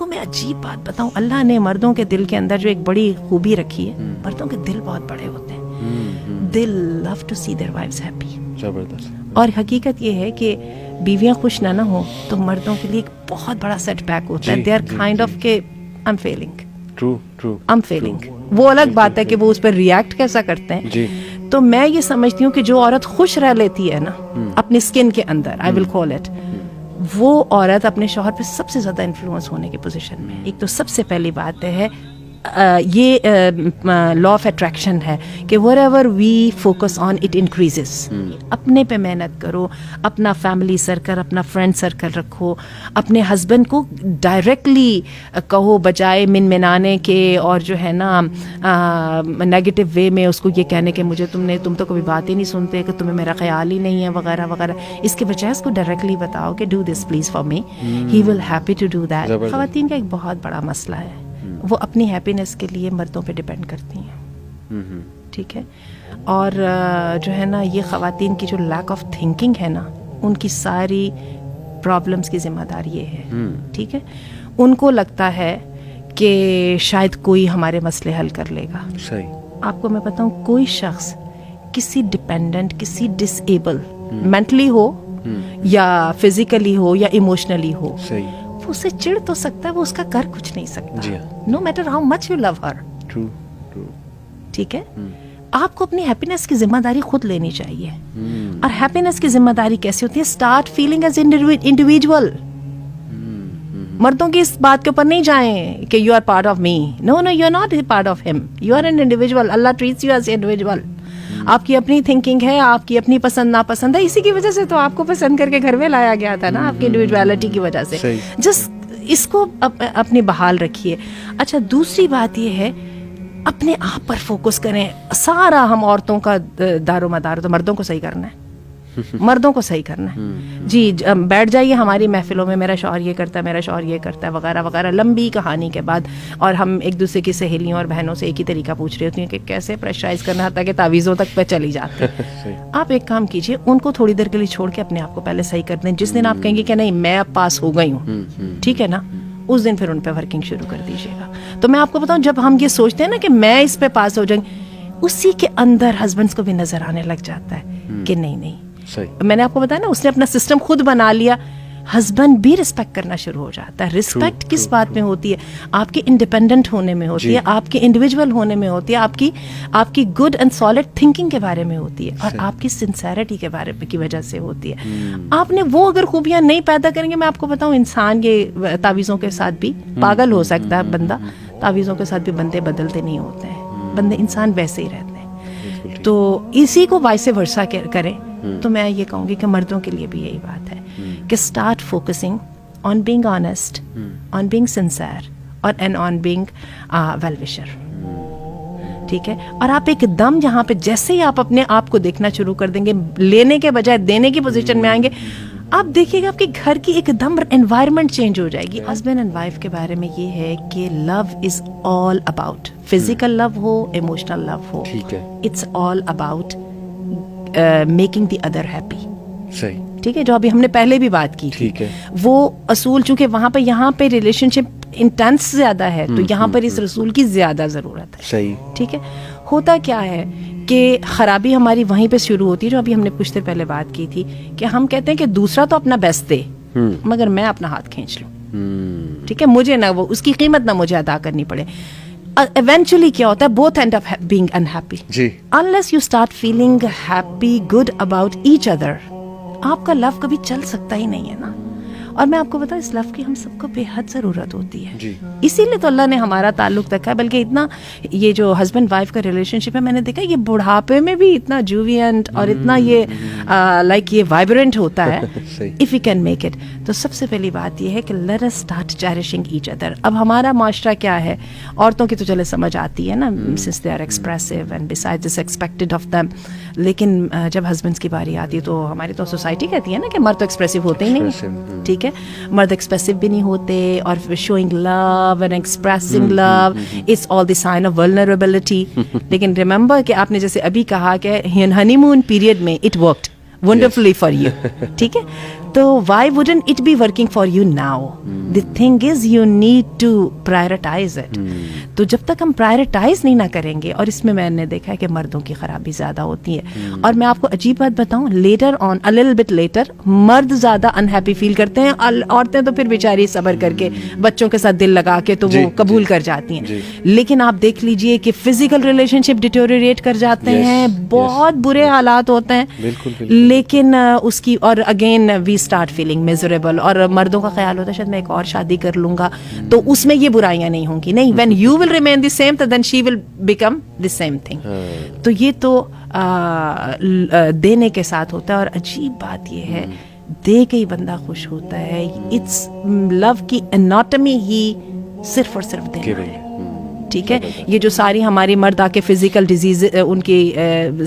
کو میں عجیب بات بتاؤں, اللہ نے مردوں کے دل کے اندر جو ایک بڑی خوبی رکھی ہے, مردوں کے دل بہت بڑے ہوتے ہیں, they love to see their wives happy. اور حقیقت یہ ہے کہ بیویاں خوش نہ ہوں تو مردوں کے لیے ایک بہت بڑا سیٹ بیک ہوتا ہے. دے آر کائنڈ آف کہ آئی ایم فیلنگ. وہ الگ بات ہے کہ وہ اس پر ریئیکٹ کیسا کرتے ہیں. تو میں یہ سمجھتی ہوں کہ جو عورت خوش رہ لیتی ہے نا اپنی اسکن کے اندر, آئی ول کال اٹ, وہ عورت اپنے شوہر پہ سب سے زیادہ انفلوئنس ہونے کی پوزیشن میں. ایک تو سب سے پہلی بات ہے یہ لا آف اٹریکشن ہے کہ whatever we focus on it increases. اپنے پہ محنت کرو, اپنا فیملی سرکل, اپنا فرینڈ سرکل رکھو, اپنے ہسبینڈ کو ڈائریکٹلی کہو بجائے منانے کے اور جو ہے نا نیگیٹو وے میں اس کو یہ کہنے کہ مجھے تم تو کبھی بات ہی نہیں سنتے, کہ تمہیں میرا خیال ہی نہیں ہے وغیرہ وغیرہ. اس کے بجائے اس کو ڈائریکٹلی بتاؤ کہ do this please for me, he will happy to do that. خواتین کا ایک بہت بڑا مسئلہ ہے, وہ اپنی ہیپینس کے لیے مردوں پہ ڈپینڈ کرتی ہیں. ٹھیک ہے. اور جو ہے نا یہ خواتین کی جو لیک آف تھنکنگ ہے نا, ان کی ساری پرابلمس کی ذمہ دار یہ ہے. ٹھیک ہے. ان کو لگتا ہے کہ شاید کوئی ہمارے مسئلے حل کر لے گا. صحیح. آپ کو میں بتاؤں, کوئی شخص کسی ڈپینڈنٹ, کسی ڈس ایبل, مینٹلی ہو یا فزیکلی ہو یا ایموشنلی ہو, وہ اسے چڑ تو سکتا ہے, وہ اس کا کر کچھ نہیں سکتا, no matter how much you love her. ٹھیک ہے. آپ کو اپنی ہیپینس کی ذمہ داری خود لینی چاہیے. اور ہیپینس کی ذمہ داری کیسی ہوتی ہے؟ Start feeling as individual. مردوں کی اس بات کے اوپر نہیں جائیں کہ you are part of me. No you are not part of him, you are an individual. اللہ ٹریٹس یو ایز انڈیویجول. آپ کی اپنی تھنکنگ ہے, آپ کی اپنی پسند ناپسند ہے, اسی کی وجہ سے تو آپ کو پسند کر کے گھر میں لایا گیا تھا نا, آپ کی انڈیویجویلٹی کی وجہ سے. جسٹ اس کو اپنی بحال رکھیے. اچھا, دوسری بات یہ ہے اپنے آپ پر فوکس کریں. سارا ہم عورتوں کا دار و مدار تو مردوں کو صحیح کرنا ہے, مردوں کو صحیح کرنا ہے. جی بیٹھ جائیے ہماری محفلوں میں, میرا شوہر یہ کرتا ہے, میرا شوہر یہ کرتا ہے وغیرہ وغیرہ, لمبی کہانی کے بعد, اور ہم ایک دوسرے کی سہیلیوں اور بہنوں سے ایک ہی طریقہ پوچھ رہی ہوتی ہیں کہ کیسے پریشرائز کرنا, حتیٰ کہ تعویذوں تک پہ چلی جاتی ہیں. آپ ایک کام کیجیے, ان کو تھوڑی دیر کے لیے چھوڑ کے اپنے آپ کو پہلے صحیح کر دیں. جس دن آپ کہیں گے کہ نہیں میں اب پاس ہو گئی ہوں, ٹھیک ہے نا, اس دن پھر ان پہ ورکنگ شروع کر دیجیے گا. تو میں آپ کو بتاؤں, جب ہم یہ سوچتے ہیں نا کہ میں اس پہ پاس ہو جائیں, اسی کے اندر ہسبینڈس کو بھی نظر آنے لگ جاتا ہے کہ نہیں. میں نے آپ کو بتایا نا, اس نے اپنا سسٹم خود بنا لیا, ہسبینڈ بھی رسپیکٹ کرنا شروع ہو جاتا ہے. رسپیکٹ کس بات میں ہوتی ہے؟ آپ کے انڈیپینڈنٹ ہونے میں ہوتی ہے, آپ کے انڈیویجول ہونے میں ہوتی ہے, آپ کی گڈ اینڈ سالڈ تھنکنگ کے بارے میں ہوتی ہے, اور آپ کی سنسیرٹی کے بارے میں کی وجہ سے ہوتی ہے. آپ نے وہ اگر خوبیاں نہیں پیدا کریں گے, میں آپ کو بتاؤں, انسان یہ تعویذوں کے ساتھ بھی پاگل ہو سکتا ہے بندہ, تعویذوں کے ساتھ بھی بندے بدلتے نہیں ہوتے ہیں, بندے انسان ویسے ہی رہتے ہیں. تو اسی کو وائس ورسا کریں. تو میں یہ کہوں گی کہ مردوں کے لیے بھی یہی بات ہے کہ start focusing on being honest, on being sincere, اور and on being well wisher. ٹھیک ہے. اور آپ ایک دم یہاں پہ جیسے ہی آپ اپنے آپ کو دیکھنا شروع کر دیں گے, لینے کے بجائے دینے کی پوزیشن میں آئیں گے, آپ دیکھیے گا آپ کے گھر کی ایک دم انوائرمنٹ چینج ہو جائے گی. ہسبینڈ اینڈ وائف کے بارے میں یہ ہے کہ love is all about, physical love ہو, ایموشنل لو ہو, it's all about making the other happy. صحیح. ٹھیک ہے. جو ابھی ہم نے پہلے بھی بات کی تھی, وہ اصول چونکہ یہاں پہ ریلیشن شپ انٹینس زیادہ ہے, تو یہاں پر اس رسول کی زیادہ ضرورت ہے. صحیح. ٹھیک ہے. ہوتا کیا ہے کہ خرابی ہماری وہیں پہ شروع ہوتی ہے, جو ابھی ہم نے کچھ دیر پہلے بات کی تھی, کہ ہم کہتے ہیں کہ دوسرا تو اپنا بیسٹ دے, مگر میں اپنا ہاتھ کھینچ لوں. ٹھیک ہے. مجھے نہ وہ اس کی قیمت نہ مجھے ادا کرنی پڑے. ایونچولی کیا ہوتا ہے, both and of being unhappy. Unless you start feeling happy, good about each other, آپ کا لو کبھی چل سکتا ہی نہیں ہے نا. اور میں آپ کو بتاؤں, اس لو کی ہم سب کو بے حد ضرورت ہوتی ہے. اسی لیے تو اللہ نے ہمارا تعلق رکھا ہے. بلکہ اتنا یہ جو ہسبینڈ وائف کا ریلیشن شپ ہے, میں نے دیکھا یہ بڑھاپے میں بھی اتنا جووینٹ اور اتنا یہ لائک یہ وائبرنٹ ہوتا ہے, if you can make it. تو سب سے پہلی بات یہ ہے کہ let us start cherishing each other. اب ہمارا معاشرہ کیا ہے, عورتوں کی تو چلے سمجھ آتی ہے نا, since they are expressive and beside this expected of them. لیکن جب ہسبینڈس کی باری آتی ہے تو ہماری تو سوسائٹی کہتی ہے نا کہ مرد تو ایکسپریسو ہوتے ہی نہیں. ٹھیک ہے. مرد ایکسپریسو بھی نہیں ہوتے, اور showing love and expressing love it's all the sign of vulnerability. لیکن ریممبر کہ آپ نے جیسے ابھی کہا کہ ہنی مون پیریڈ میں it worked wonderfully for you. ٹھیک ہے. تو why wouldn't it be working for you now? The thing is you need to prioritize it. تو جب تک ہم prioritize نہیں نہ کریں گے, اور اس میں میں نے دیکھا ہے کہ مردوں کی خرابی زیادہ ہوتی ہے. اور میں آپ کو عجیب بات بتاؤں, later on, a little bit later, مرد زیادہ unhappy feel کرتے ہیں, عورتیں تو پھر بیچاری صبر کر کے بچوں کے ساتھ دل لگا کے تو وہ قبول کر جاتی ہیں. لیکن آپ دیکھ لیجئے کہ physical relationship deteriorate کر جاتے ہیں, بہت برے حالات ہوتے ہیں. لیکن اس کی, اور again we start feeling miserable, اور مردوں کا خیال ہوتا ہے شاید میں ایک اور شادی کر لوں گا تو اس میں یہ برائیاں نہیں ہوں گی. نہیں, when you will remain the same then she will become the same thing. تو یہ تو دینے کے ساتھ ہوتا ہے. اور عجیب بات یہ ہے, دے کے ہی بندہ خوش ہوتا ہے. اٹس لو کی اناٹمی ہی صرف اور صرف دینا ہے. ٹھیک ہے, یہ جو ساری ہماری مرد آ کے فزیکل ڈیزیز ان کی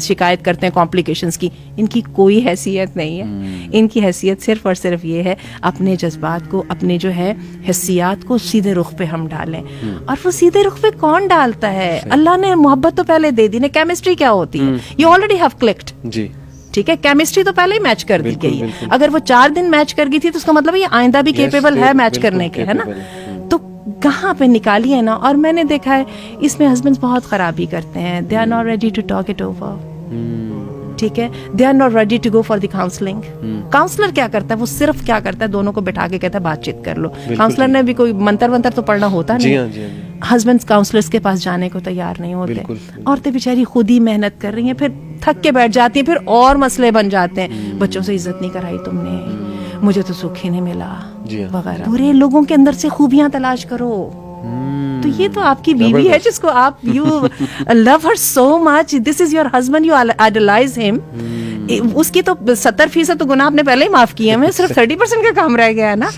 شکایت کرتے ہیں کمپلیکیشنس کی, ان کی کوئی حیثیت نہیں ہے. ان کی حیثیت صرف اور صرف یہ ہے اپنے جذبات کو, اپنے جو ہے حسیات کو سیدھے رخ پہ ہم ڈالیں. اور وہ سیدھے رخ پہ کون ڈالتا ہے؟ اللہ نے محبت تو پہلے دے دی. کیمسٹری کیا ہوتی ہے؟ You already have clicked. جی ٹھیک ہے, کیمسٹری تو پہلے ہی میچ کر دی گئی ہے. اگر وہ 4 دن میچ کر گئی تھی تو اس کا مطلب یہ آئندہ بھی کیپیبل ہے میچ کرنے کے, ہے نا. تو کہاں پہ نکالی ہے نا. اور میں نے دیکھا ہے اس میں ہسبینڈز بہت خرابی کرتے ہیں. They are not ready to talk it over. ٹھیک ہے, they are not ready to go for the counselling. Counsellor کیا کرتا ہے؟ وہ صرف کیا کرتا ہے, دونوں کو بٹھا کے کہتا ہے بات چیت کر لو. کاؤنسلر نے بھی کوئی منتر ونتر تو پڑھنا ہوتا نہیں. ہسبینڈز کاؤنسلرز کے پاس جانے کو تیار نہیں ہوتے. عورتیں بیچاری خود ہی محنت کر رہی ہیں, پھر تھک کے بیٹھ جاتی ہیں, پھر اور مسئلے بن جاتے ہیں. بچوں سے عزت نہیں کرائی تم نے, مجھے تو سکھ ہی نہیں ملا وغیرہ. برے لوگوں کے اندر سے خوبیاں تلاش کرو. تو یہ تو آپ کی بیوی ہے جس کو آپ you love her so much. This is your husband, you idolise him. اس کی تو 70% تو گناہ آپ نے پہلے ہی معاف کیے ہیں, صرف 30% کا کام رہ گیا ہے نا.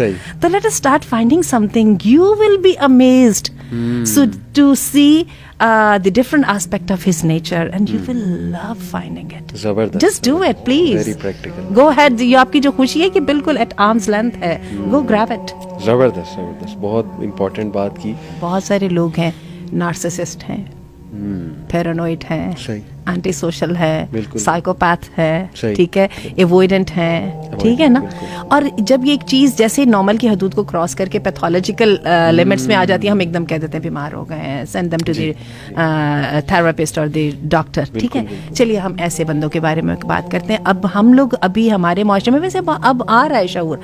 تو let us start finding something. You will be amazed to see the different aspect of his nature and you will love finding it. زبردست. Just do it please. Very practical. Go ahead. یہ آپ کی جو خوشی ہے کہ بالکل at arm's length ہے, go grab it. زبردست زبردست, بہت امپورٹنٹ بات کی. بہت سارے لوگ ہیں نارسسسٹ ہیں, پیرانوئڈ ہیں, اینٹی سوشل ہے, سائیکوپیتھ ہے, ٹھیک ہے, ایوائڈنٹ ہیں, ٹھیک ہے نا. اور جب یہ ایک چیز جیسے نارمل کی حدود کو کراس کر کے پیتھولوجیکل لمٹس میں آ جاتی ہے, ہم ایک دم کہہ دیتے ہیں بیمار ہو گئے ہیں, send them to the therapist اور دی ڈاکٹر. ٹھیک ہے, چلیے ہم ایسے بندوں کے بارے میں بات کرتے ہیں. اب ہم لوگ ابھی ہمارے معاشرے میں ویسے اب آ رہا ہے شعور.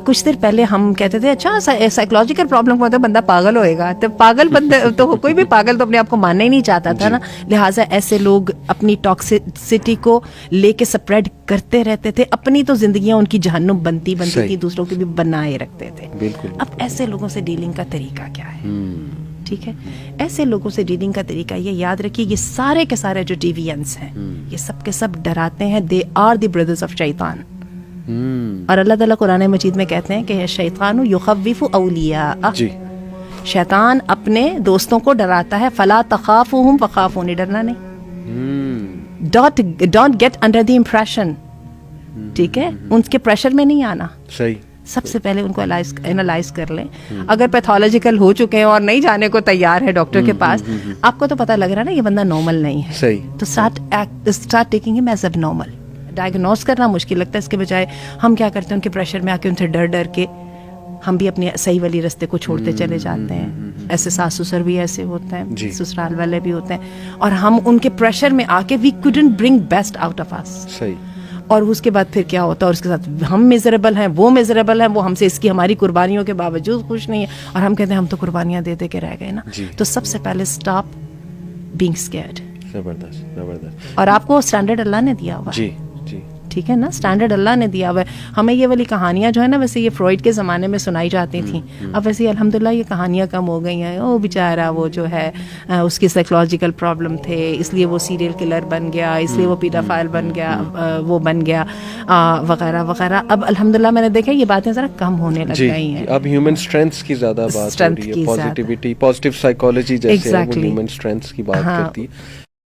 کچھ دیر پہلے ہم کہتے تھے اچھا سائیکولوجیکل پرابلم ہوتا ہے, بندہ پاگل ہوئے گا. تو پاگل بندہ تو کوئی بھی پاگل تو اپنے آپ کو ماننا ہی نہیں چاہتا تھا نا. لہٰذا ایسے لوگ اپنی ٹاکسٹی کو لے کے سپریڈ کرتے رہتے تھے. اپنی تو زندگیاں ان کی جہنم بنتی تھی, دوسروں کی بھی بنائے رکھتے تھے. اب ایسے لوگوں سے ڈیلنگ کا طریقہ کیا ہے؟ ٹھیک ہے, ایسے لوگوں سے ڈیلنگ کا طریقہ یہ یاد رکھیے, یہ سارے کے سارے جو ڈیوینس ہیں یہ سب کے سب ڈراتے ہیں. They are the brothers of شیطان. اور اللہ تعالیٰ قرآن مجید میں کہتے ہیں کہ شیطان یخوف اولیاء. شیطان اپنے دوستوں کو ڈراتا ہے. فلا تخافوہم فخافونی, ڈرنا نہیں. Don't get under the impression. ٹھیک ہے, ان کے پریشر میں نہیں آنا. صحیح. سب سے پہلے ان کو انالائز کر لیں. اگر پیتھولوجیکل ہو چکے ہیں اور نہیں جانے کو تیار ہے ڈاکٹر کے پاس, آپ کو تو پتہ لگ رہا ہے نا یہ بندہ نارمل نہیں ہے. صحیح. تو اسٹارٹ ٹیکنگ ہم ایز اب نارمل. ڈائگنوز کرنا مشکل لگتا ہے, اس کے بجائے ہم کیا کرتے ہیں ان کے پریشر میں آ کے ان سے ڈر کے ہم بھی اپنے صحیح والی رستے کو چھوڑتے چلے جاتے ہیں. ایسے ساس سسر بھی ایسے ہوتے ہیں, سسرال والے بھی ہوتے ہیں, اور ہم ان کے پریشر میں آ کے وی couldn't bring best out of us. صحیح. اور اس کے بعد پھر کیا ہوتا ہے, اور اس کے ساتھ ہم میزریبل ہیں, وہ میزریبل ہیں, وہ ہم سے اس کی ہماری قربانیوں کے باوجود خوش نہیں ہے, اور ہم کہتے ہیں ہم تو قربانیاں دے کے رہ گئے نا. تو سب سے پہلے اسٹاپ بینگ اسکیئرڈ. زبردست زبردست. اور آپ کو اسٹینڈرڈ اللہ نے دیا ہوا. جی جی ٹھیک ہے نا, اسٹینڈرڈ اللہ نے دیا ہوا ہے. ہمیں یہ والی کہانیاں جو ہے نا ویسے یہ فرائڈ کے زمانے میں سنائی جاتی تھیں, اب ویسے الحمدللہ یہ کہانیاں کم ہو گئی ہیں. وہ بیچارہ وہ جو ہے اس کی سائیکولوجیکل پرابلم تھے, اس لیے وہ سیریل کلر بن گیا, اس لیے وہ پیڈافائل بن گیا, وہ بن گیا وغیرہ وغیرہ. اب الحمدللہ میں نے دیکھا یہ باتیں ذرا کم ہونے لگ گئی ہیں. اب ہیومن اسٹرینتھ کی زیادہ بات ہو رہی ہے, پازیٹیوٹی, پازیٹیو سائیکالوجی جیسے ہیومن اسٹرینتھ کی بات کرتی ہے.